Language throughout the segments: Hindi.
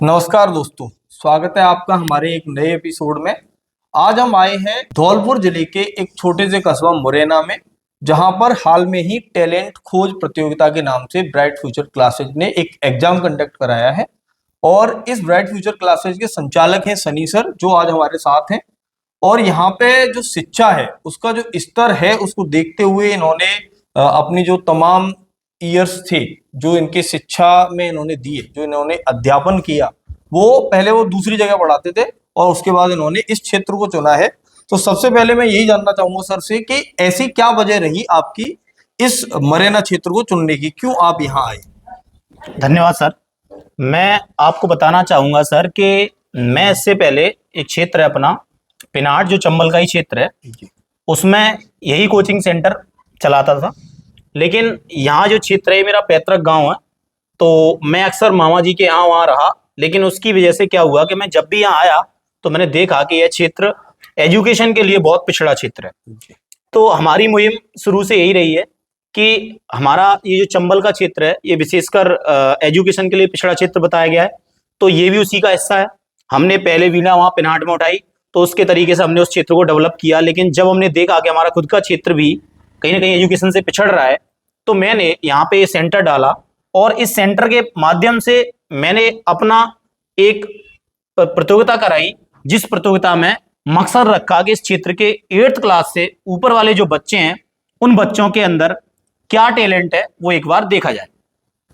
नमस्कार दोस्तों, स्वागत है आपका हमारे एक नए एपिसोड में। आज हम आए हैं धौलपुर जिले के एक छोटे से कस्बा मुरैना में, जहां पर हाल में ही टैलेंट खोज प्रतियोगिता के नाम से ब्राइट फ्यूचर क्लासेज ने एक एग्जाम कंडक्ट कराया है। और इस ब्राइट फ्यूचर क्लासेज के संचालक हैं सनी सर, जो आज हमारे साथ हैं। और यहाँ पे जो शिक्षा है उसका जो स्तर है उसको देखते हुए इन्होंने अपनी जो तमाम ईयर्स थे जो इनके शिक्षा में इन्होंने दिए, जो इन्होंने अध्यापन किया, वो पहले वो दूसरी जगह पढ़ाते थे और उसके बाद इन्होंने इस क्षेत्र को चुना है। तो सबसे पहले मैं यही जानना चाहूंगा सर से कि ऐसी क्या वजह रही आपकी इस मुरैना क्षेत्र को चुनने की, क्यों आप यहाँ आए? धन्यवाद सर। मैं आपको बताना चाहूँगा सर कि मैं इससे पहले एक क्षेत्र है अपना पिनाट, जो चंबल का ही क्षेत्र है, उसमें यही कोचिंग सेंटर चलाता था। लेकिन यहाँ जो क्षेत्र है मेरा पैतृक गांव है, तो मैं अक्सर मामा जी के यहाँ वहाँ रहा। लेकिन उसकी वजह से क्या हुआ कि मैं जब भी यहाँ आया तो मैंने देखा कि यह क्षेत्र एजुकेशन के लिए बहुत पिछड़ा क्षेत्र है। तो हमारी मुहिम शुरू से यही रही है कि हमारा ये जो चंबल का क्षेत्र है ये विशेषकर एजुकेशन के लिए पिछड़ा क्षेत्र बताया गया है, तो ये भी उसी का हिस्सा है। हमने पहले वीणा वहाँ पिनाट में उठाई, तो उसके तरीके से हमने उस क्षेत्र को डेवलप किया। लेकिन जब हमने देखा कि हमारा खुद का क्षेत्र भी कहीं ना कहीं एजुकेशन से पिछड़ रहा है, तो मैंने यहाँ पे सेंटर डाला और इस सेंटर के माध्यम से मैंने अपना एक प्रतियोगिता कराई, जिस प्रतियोगिता में मकसद रखा कि इस क्षेत्र के 8th क्लास से ऊपर वाले जो बच्चे हैं उन बच्चों के अंदर क्या टैलेंट है वो एक बार देखा जाए।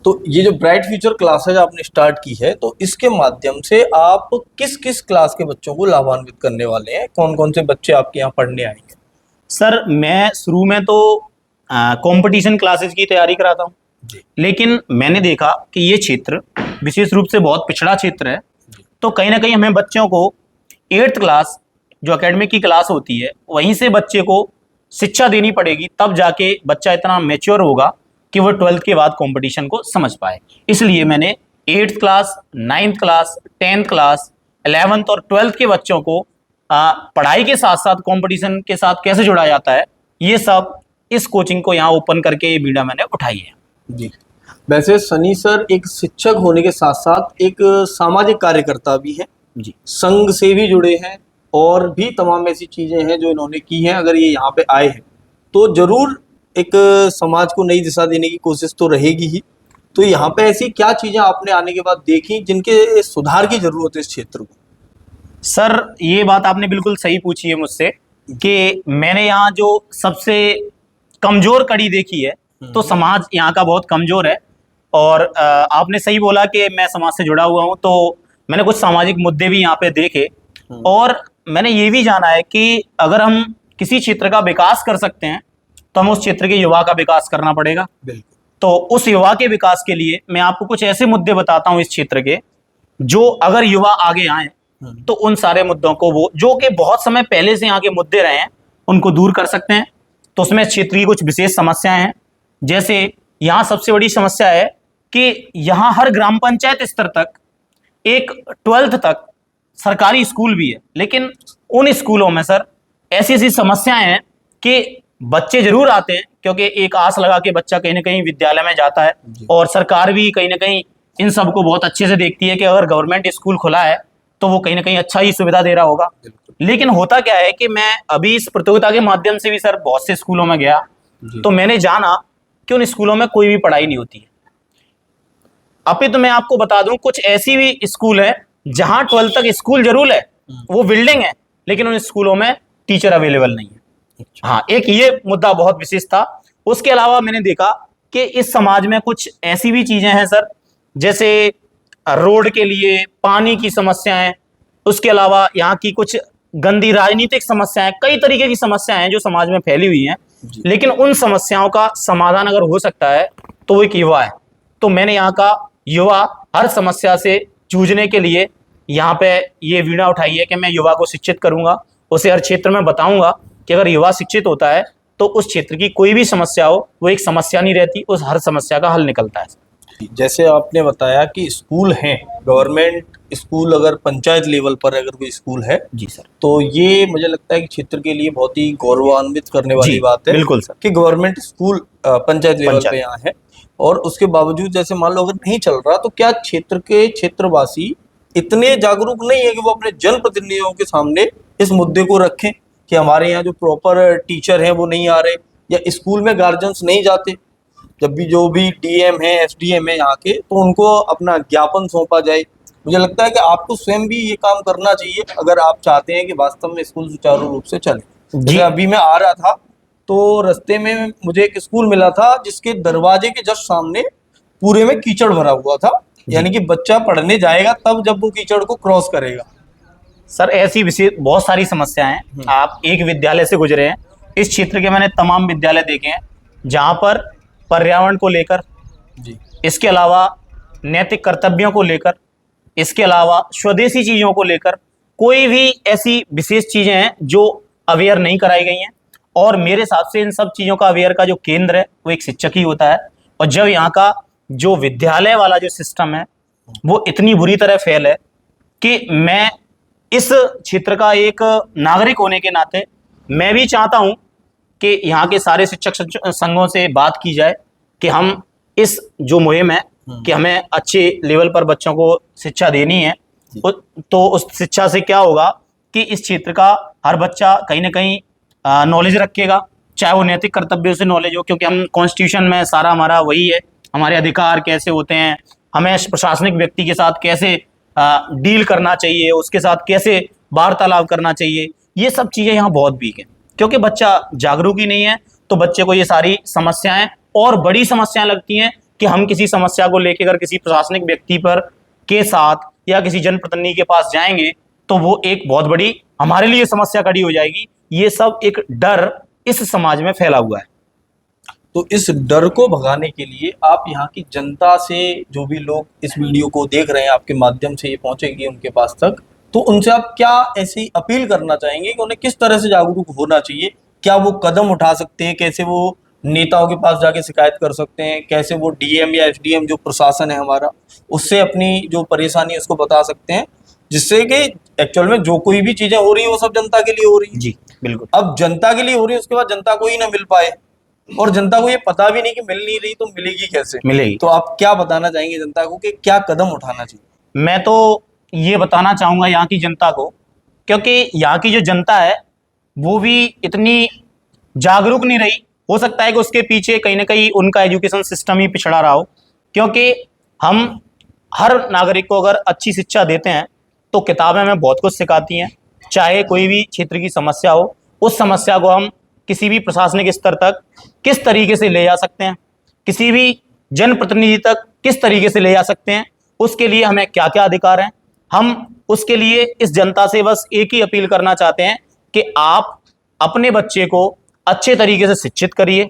तो ये जो ब्राइट फ्यूचर क्लासेज आपने स्टार्ट की है, तो इसके माध्यम से आप किस किस क्लास के बच्चों को लाभान्वित करने वाले हैं? कौन कौन से बच्चे आपके यहाँ पढ़ने आएंगे? सर मैं शुरू में तो कंपटीशन क्लासेज की तैयारी कराता हूँ, लेकिन मैंने देखा कि ये क्षेत्र विशेष रूप से बहुत पिछड़ा क्षेत्र है। तो कहीं ना कहीं हमें बच्चों को 8th क्लास जो एकेडमिक की क्लास होती है वहीं से बच्चे को शिक्षा देनी पड़ेगी, तब जाके बच्चा इतना मैच्योर होगा कि वो 12th के बाद कंपटीशन को समझ पाए। इसलिए मैंने 8th class, 9th class, 10th class, 11th और 12th के बच्चों को पढ़ाई के साथ साथ कंपटीशन के साथ कैसे जोड़ा जाता है, ये सब इस कोचिंग को यहाँ ओपन करके ये वीडियो मैंने उठाई है। जी, वैसे सनी सर एक शिक्षक होने के साथ साथ एक सामाजिक कार्यकर्ता भी हैं जी, संघ से भी जुड़े हैं और भी तमाम ऐसी चीजें हैं जो इन्होंने की हैं। अगर ये यहाँ पे आए हैं तो जरूर एक समाज को नई दिशा देने की कोशिश तो रहेगी ही। तो यहाँ पे ऐसी क्या चीजें आपने आने के बाद देखी जिनके सुधार की जरूरत है इस क्षेत्र को? सर ये बात आपने बिल्कुल सही पूछी है मुझसे कि मैंने यहाँ जो सबसे कमजोर कड़ी देखी है, तो समाज यहाँ का बहुत कमजोर है। और आपने सही बोला कि मैं समाज से जुड़ा हुआ हूँ, तो मैंने कुछ सामाजिक मुद्दे भी यहाँ पे देखे और मैंने ये भी जाना है कि अगर हम किसी क्षेत्र का विकास कर सकते हैं तो हम उस क्षेत्र के युवा का विकास करना पड़ेगा। तो उस युवा के विकास के लिए मैं आपको कुछ ऐसे मुद्दे बताता हूँ इस क्षेत्र के, जो अगर युवा आगे आए तो उन सारे मुद्दों को वो जो कि बहुत समय पहले से यहाँ के मुद्दे रहे हैं उनको दूर कर सकते हैं। तो उसमें क्षेत्र की कुछ विशेष समस्याएं हैं। जैसे यहाँ सबसे बड़ी समस्या है कि यहाँ हर ग्राम पंचायत स्तर तक एक 12th तक सरकारी स्कूल भी है, लेकिन उन स्कूलों में सर ऐसी ऐसी समस्याएं हैं कि बच्चे जरूर आते हैं क्योंकि एक आस लगा के बच्चा कहीं ना कहीं विद्यालय में जाता है, और सरकार भी कहीं ना कहीं इन सबको बहुत अच्छे से देखती है कि अगर गवर्नमेंट स्कूल खुला है तो वो कहीं ना कहीं अच्छा ही सुविधा दे रहा होगा। लेकिन होता क्या है कि मैं अभी इस प्रतियोगिता के माध्यम से भी सर बहुत से स्कूलों में गया, तो मैंने जाना कि उन स्कूलों में कोई भी पढ़ाई नहीं होती है। अभी तो मैं आपको बता दूं कुछ ऐसी भी स्कूल है जहां 12th तक स्कूल जरूर है, वो बिल्डिंग है, लेकिन उन स्कूलों में टीचर अवेलेबल नहीं है। हाँ, एक ये मुद्दा बहुत विशेष था। उसके अलावा मैंने देखा कि इस समाज में कुछ ऐसी भी चीजें हैं सर, जैसे रोड के लिए पानी की समस्याएं, उसके अलावा यहाँ की कुछ गंदी राजनीतिक समस्याएं, कई तरीके की समस्याएं हैं जो समाज में फैली हुई हैं। लेकिन उन समस्याओं का समाधान अगर हो सकता है तो वो एक युवा है। तो मैंने यहाँ का युवा हर समस्या से जूझने के लिए यहाँ पे ये वीणा उठाई है कि मैं युवा को शिक्षित करूंगा, उसे हर क्षेत्र में बताऊंगा कि अगर युवा शिक्षित होता है तो उस क्षेत्र की कोई भी समस्या हो वो एक समस्या नहीं रहती, उस हर समस्या का हल निकलता है। जैसे आपने बताया कि स्कूल हैं, गवर्नमेंट स्कूल अगर पंचायत लेवल पर अगर कोई स्कूल है जी सर, तो ये मुझे लगता है कि क्षेत्र के लिए बहुत ही गौरवान्वित करने वाली बात है। बिल्कुल सर, कि गवर्नमेंट स्कूल पंचायत लेवल पे यहाँ है। और उसके बावजूद जैसे मान लो अगर नहीं चल रहा तो क्या क्षेत्र के क्षेत्रवासी इतने जागरूक नहीं है कि वो अपने जनप्रतिनिधियों के सामने इस मुद्दे को रखें कि हमारे यहाँ जो प्रॉपर टीचर हैं वो नहीं आ रहे, या स्कूल में गार्जियंस नहीं जाते। जब भी जो भी डीएम है, एसडीएम है यहाँ के, तो उनको अपना ज्ञापन सौंपा जाए। मुझे लगता है कि आपको स्वयं भी ये काम करना चाहिए अगर आप चाहते हैं कि वास्तव में स्कूल सुचारू रूप से चले। जी। जैसे अभी मैं आ रहा था तो रास्ते में मुझे एक स्कूल मिला था जिसके दरवाजे के जस्ट सामने पूरे में कीचड़ भरा हुआ था, यानी कि बच्चा पढ़ने जाएगा तब जब वो कीचड़ को क्रॉस करेगा। सर ऐसी विशेष बहुत सारी समस्याएं हैं। आप एक विद्यालय से गुजरे हैं, इस क्षेत्र के मैंने तमाम विद्यालय देखे हैं जहां पर पर्यावरण को लेकर, जी, इसके अलावा नैतिक कर्तव्यों को लेकर, इसके अलावा स्वदेशी चीज़ों को लेकर कोई भी ऐसी विशेष चीज़ें हैं जो अवेयर नहीं कराई गई हैं। और मेरे हिसाब से इन सब चीज़ों का अवेयर का जो केंद्र है वो एक शिक्षक ही होता है। और जब यहाँ का जो विद्यालय वाला जो सिस्टम है वो इतनी बुरी तरह फेल है कि मैं इस क्षेत्र का एक नागरिक होने के नाते मैं भी चाहता हूँ कि यहाँ के सारे शिक्षक संघों से बात की जाए कि हम इस जो मुहिम है कि हमें अच्छे लेवल पर बच्चों को शिक्षा देनी है, तो उस शिक्षा से क्या होगा कि इस क्षेत्र का हर बच्चा कहीं ना कहीं नॉलेज रखेगा, चाहे वो नैतिक कर्तव्यों से नॉलेज हो, क्योंकि हम कॉन्स्टिट्यूशन में सारा हमारा वही है, हमारे अधिकार कैसे होते हैं, हमें प्रशासनिक व्यक्ति के साथ कैसे डील करना चाहिए, उसके साथ कैसे वार्तालाप करना चाहिए, ये सब चीज़ें यहाँ बहुत वीक हैं। क्योंकि बच्चा जागरूक ही नहीं है तो बच्चे को ये सारी समस्याएं और बड़ी समस्याएं लगती हैं कि हम किसी समस्या को लेकर अगर किसी प्रशासनिक व्यक्ति पर के साथ या किसी जनप्रतिनिधि के पास जाएंगे तो वो एक बहुत बड़ी हमारे लिए समस्या खड़ी हो जाएगी। ये सब एक डर इस समाज में फैला हुआ है। तो इस डर को भगाने के लिए आप यहाँ की जनता से, जो भी लोग इस वीडियो को देख रहे हैं आपके माध्यम से ये पहुंचेगी उनके पास तक, तो उनसे आप क्या ऐसी अपील करना चाहेंगे कि उन्हें किस तरह से जागरूक होना चाहिए? क्या वो कदम उठा सकते हैं? कैसे वो नेताओं के पास जाके शिकायत कर सकते हैं? कैसे वो डीएम या एसडीएम जो प्रशासन है हमारा, उससे अपनी जो परेशानी है उसको बता सकते हैं, जिससे कि एक्चुअल में जो कोई भी चीजें हो रही है वो सब जनता के लिए हो रही है। जी बिल्कुल। अब जनता के लिए हो रही है, उसके बाद जनता को ही ना मिल पाए और जनता को ये पता भी नहीं कि मिल नहीं रही, तो मिलेगी कैसे? मिलेगी। तो आप क्या बताना चाहेंगे जनता को कि क्या कदम उठाना चाहिए? मैं तो ये बताना चाहूँगा यहाँ की जनता को, क्योंकि यहाँ की जो जनता है वो भी इतनी जागरूक नहीं रही। हो सकता है कि उसके पीछे कहीं ना कहीं उनका एजुकेशन सिस्टम ही पिछड़ा रहा हो, क्योंकि हम हर नागरिक को अगर अच्छी शिक्षा देते हैं तो किताबें हमें बहुत कुछ सिखाती हैं। चाहे कोई भी क्षेत्र की समस्या हो, उस समस्या को हम किसी भी प्रशासनिक स्तर तक किस तरीके से ले जा सकते हैं, किसी भी जनप्रतिनिधि तक किस तरीके से ले जा सकते हैं, उसके लिए हमें क्या क्या अधिकार हैं। हम उसके लिए इस जनता से बस एक ही अपील करना चाहते हैं कि आप अपने बच्चे को अच्छे तरीके से शिक्षित करिए।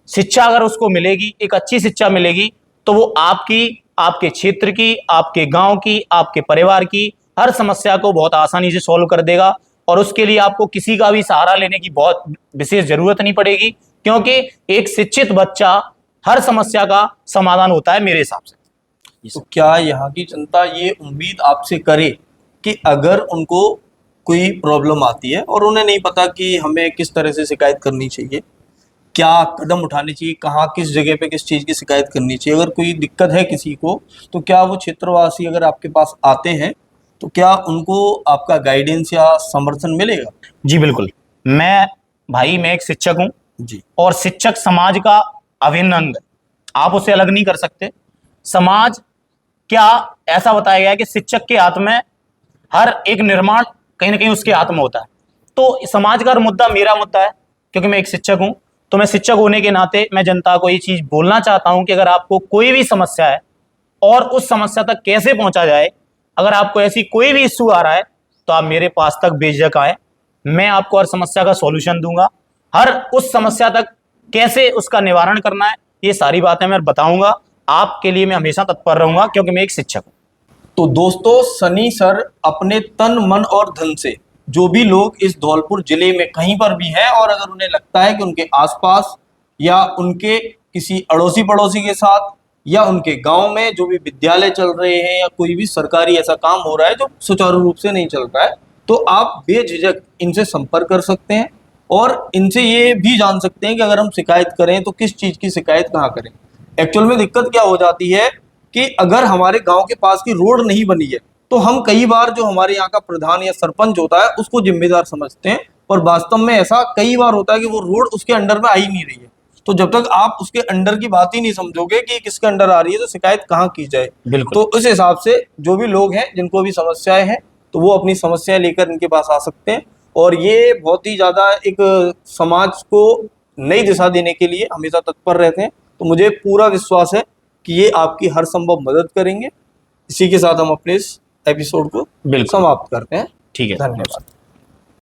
शिक्षा अगर उसको मिलेगी, एक अच्छी शिक्षा मिलेगी, तो वो आपकी, आपके क्षेत्र की, आपके गांव की, आपके परिवार की हर समस्या को बहुत आसानी से सॉल्व कर देगा। और उसके लिए आपको किसी का भी सहारा लेने की बहुत विशेष जरूरत नहीं पड़ेगी, क्योंकि एक शिक्षित बच्चा हर समस्या का समाधान होता है मेरे हिसाब से। तो क्या यहाँ की जनता ये उम्मीद आपसे करे कि अगर उनको कोई प्रॉब्लम आती है और उन्हें नहीं पता कि हमें किस तरह से शिकायत करनी चाहिए, क्या कदम उठाने चाहिए, कहाँ किस जगह पे किस चीज़ की शिकायत करनी चाहिए, अगर कोई दिक्कत है किसी को, तो क्या वो क्षेत्रवासी अगर आपके पास आते हैं तो क्या उनको आपका गाइडेंस या समर्थन मिलेगा? जी बिल्कुल। मैं एक शिक्षक हूँ जी। और शिक्षक समाज का अभिन्न अंग है, आप उसे अलग नहीं कर सकते। समाज क्या ऐसा बताया गया है कि शिक्षक के हाथ में हर एक निर्माण कहीं ना कहीं उसके हाथ में होता है। तो समाज का मुद्दा मेरा मुद्दा है, क्योंकि मैं एक शिक्षक हूं। तो मैं शिक्षक होने के नाते मैं जनता को ये चीज बोलना चाहता हूं कि अगर आपको कोई भी समस्या है और उस समस्या तक कैसे पहुंचा जाए, अगर आपको ऐसी कोई भी इश्यू आ रहा है तो आप मेरे पास तक बेझिझक आए, मैं आपको हर समस्या का सॉल्यूशन दूंगा। हर उस समस्या तक कैसे उसका निवारण करना है, ये सारी बातें मैं बताऊंगा। आपके लिए मैं हमेशा तत्पर रहूंगा, क्योंकि मैं एक शिक्षक हूं। तो दोस्तों, सनी सर अपने तन मन और धन से जो भी लोग इस धौलपुर जिले में कहीं पर भी हैं और अगर उन्हें लगता है कि उनके आसपास या उनके किसी अड़ोसी पड़ोसी के साथ या उनके गांव में जो भी विद्यालय चल रहे हैं या कोई भी सरकारी ऐसा काम हो रहा है जो सुचारू रूप से नहीं चल रहा है, तो आप बेझिझक इनसे संपर्क कर सकते हैं और इनसे ये भी जान सकते हैं कि अगर हम शिकायत करें तो किस चीज़ की शिकायत कहाँ करें। एक्चुअल में दिक्कत क्या हो जाती है कि अगर हमारे गांव के पास की रोड नहीं बनी है तो हम कई बार जो हमारे यहाँ का प्रधान या सरपंच होता है उसको जिम्मेदार समझते हैं, और वास्तव में ऐसा कई बार होता है कि वो रोड उसके अंडर में आ ही नहीं रही है। तो जब तक आप उसके अंडर की बात ही नहीं समझोगे कि किसके अंडर आ रही है, तो शिकायत कहाँ की जाए। बिल्कुल। तो इस हिसाब से जो भी लोग हैं जिनको भी समस्याएं हैं, तो वो अपनी समस्याएं लेकर इनके पास आ सकते हैं, और ये बहुत ही ज्यादा एक समाज को नई दिशा देने के लिए हमेशा तत्पर रहते हैं। तो मुझे पूरा विश्वास है कि ये आपकी हर संभव मदद करेंगे। इसी के साथ हम अपने इस एपिसोड को बिल्कुल। समाप्त करते हैं। ठीक है। धन्यवाद।